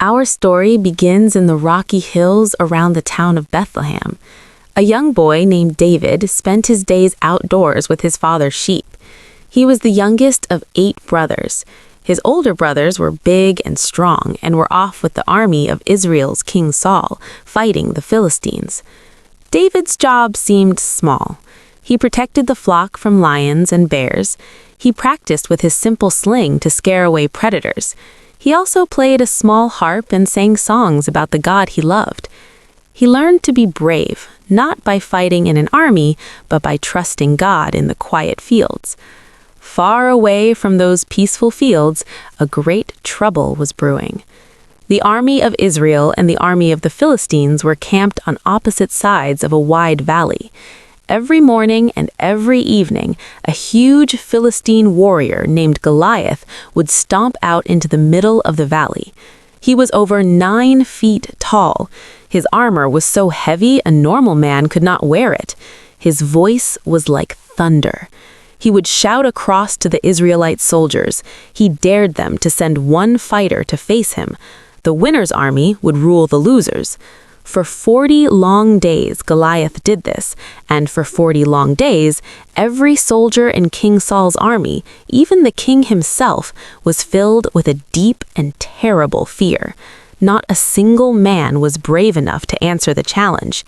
Our story begins in the rocky hills around the town of Bethlehem. A young boy named David spent his days outdoors with his father's sheep. He was the youngest of 8 brothers. His older brothers were big and strong and were off with the army of Israel's King Saul, fighting the Philistines. David's job seemed small. He protected the flock from lions and bears. He practiced with his simple sling to scare away predators. He also played a small harp and sang songs about the God he loved. He learned to be brave, not by fighting in an army, but by trusting God in the quiet fields. Far away from those peaceful fields, a great trouble was brewing. The army of Israel and the army of the Philistines were camped on opposite sides of a wide valley. Every morning and every evening, a huge Philistine warrior named Goliath would stomp out into the middle of the valley. He was over 9 feet tall. His armor was so heavy a normal man could not wear it. His voice was like thunder. He would shout across to the Israelite soldiers. He dared them to send one fighter to face him. The winner's army would rule the losers. For 40 long days Goliath did this, and for 40 long days, every soldier in King Saul's army, even the king himself, was filled with a deep and terrible fear. Not a single man was brave enough to answer the challenge.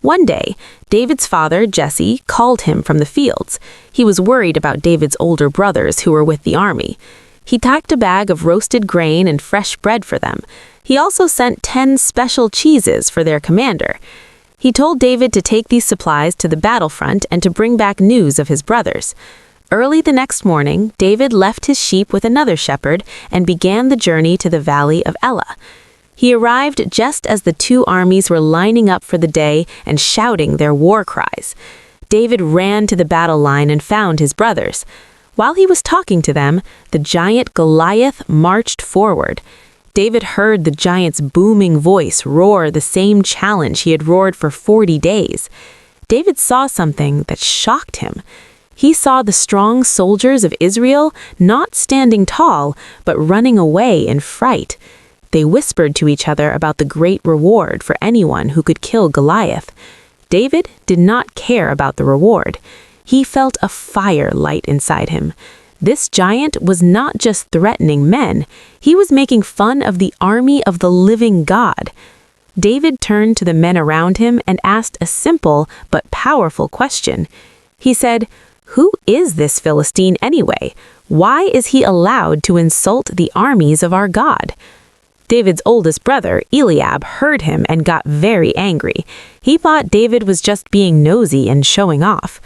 One day, David's father, Jesse, called him from the fields. He was worried about David's older brothers who were with the army. He packed a bag of roasted grain and fresh bread for them. He also sent 10 special cheeses for their commander. He told David to take these supplies to the battlefront and to bring back news of his brothers. Early the next morning, David left his sheep with another shepherd and began the journey to the Valley of Elah. He arrived just as the 2 armies were lining up for the day and shouting their war cries. David ran to the battle line and found his brothers. While he was talking to them, the giant Goliath marched forward. David heard the giant's booming voice roar the same challenge he had roared for 40 days. David saw something that shocked him. He saw the strong soldiers of Israel not standing tall, but running away in fright. They whispered to each other about the great reward for anyone who could kill Goliath. David did not care about the reward. He felt a fire light inside him. This giant was not just threatening men. He was making fun of the army of the living God. David turned to the men around him and asked a simple but powerful question. He said, "Who is this Philistine anyway? Why is he allowed to insult the armies of our God?" David's oldest brother, Eliab, heard him and got very angry. He thought David was just being nosy and showing off.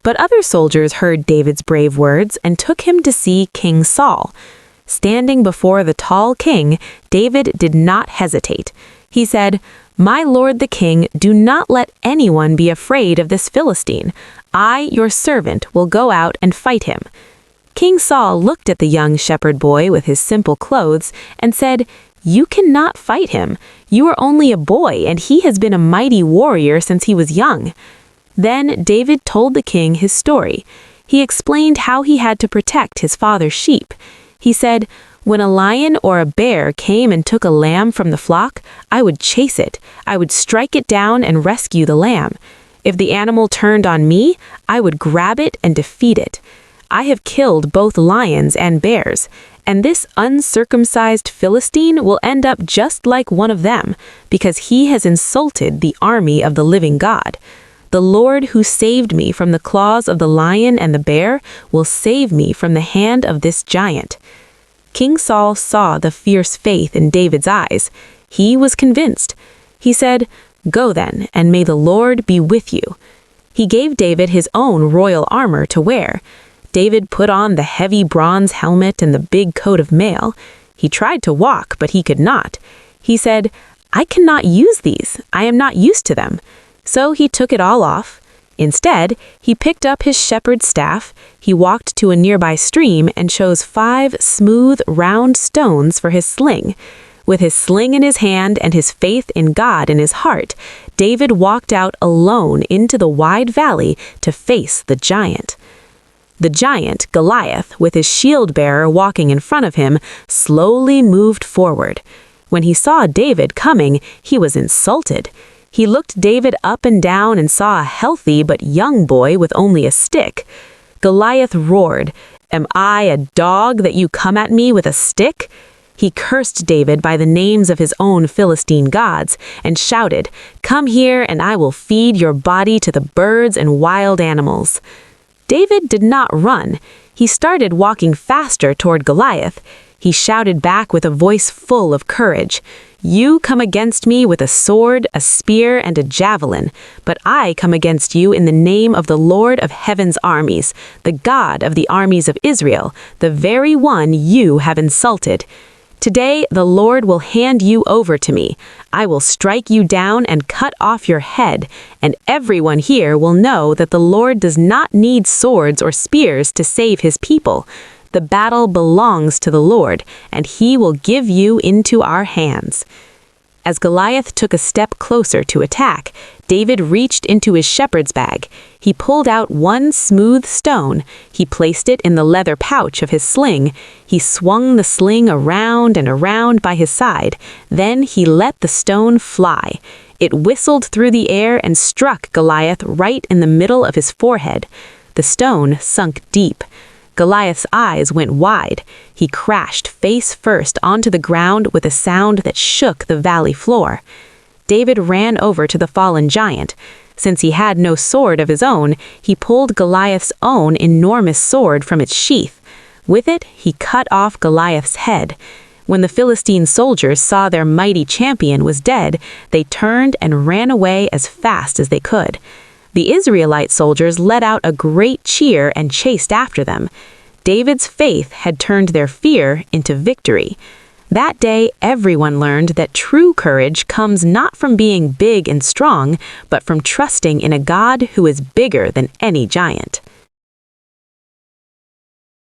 But other soldiers heard David's brave words and took him to see King Saul. Standing before the tall king, David did not hesitate. He said, "My lord the king, do not let anyone be afraid of this Philistine. I, your servant, will go out and fight him." King Saul looked at the young shepherd boy with his simple clothes and said, "You cannot fight him. You are only a boy, and he has been a mighty warrior since he was young." Then David told the king his story. He explained how he had to protect his father's sheep. He said, "When a lion or a bear came and took a lamb from the flock, I would chase it. I would strike it down and rescue the lamb. If the animal turned on me, I would grab it and defeat it. I have killed both lions and bears, and this uncircumcised Philistine will end up just like one of them, because he has insulted the army of the living God. The Lord who saved me from the claws of the lion and the bear will save me from the hand of this giant." King Saul saw the fierce faith in David's eyes. He was convinced. He said, "Go then, and may the Lord be with you." He gave David his own royal armor to wear. David put on the heavy bronze helmet and the big coat of mail. He tried to walk, but he could not. He said, "I cannot use these. I am not used to them." So he took it all off. Instead, he picked up his shepherd's staff, he walked to a nearby stream and chose 5 smooth, round stones for his sling. With his sling in his hand and his faith in God in his heart, David walked out alone into the wide valley to face the giant. The giant, Goliath, with his shield-bearer walking in front of him, slowly moved forward. When he saw David coming, he was insulted. He looked David up and down and saw a healthy but young boy with only a stick. Goliath roared, "Am I a dog that you come at me with a stick?" He cursed David by the names of his own Philistine gods and shouted, "Come here and I will feed your body to the birds and wild animals." David did not run. He started walking faster toward Goliath. He shouted back with a voice full of courage, "You come against me with a sword, a spear, and a javelin, but I come against you in the name of the Lord of heaven's armies, the God of the armies of Israel, the very one you have insulted. Today the Lord will hand you over to me. I will strike you down and cut off your head, and everyone here will know that the Lord does not need swords or spears to save his people. The battle belongs to the Lord, and he will give you into our hands." As Goliath took a step closer to attack, David reached into his shepherd's bag. He pulled out one smooth stone. He placed it in the leather pouch of his sling. He swung the sling around and around by his side. Then he let the stone fly. It whistled through the air and struck Goliath right in the middle of his forehead. The stone sunk deep. Goliath's eyes went wide. He crashed face first onto the ground with a sound that shook the valley floor. David ran over to the fallen giant. Since he had no sword of his own, he pulled Goliath's own enormous sword from its sheath. With it, he cut off Goliath's head. When the Philistine soldiers saw their mighty champion was dead, they turned and ran away as fast as they could. The Israelite soldiers let out a great cheer and chased after them. David's faith had turned their fear into victory. That day, everyone learned that true courage comes not from being big and strong, but from trusting in a God who is bigger than any giant.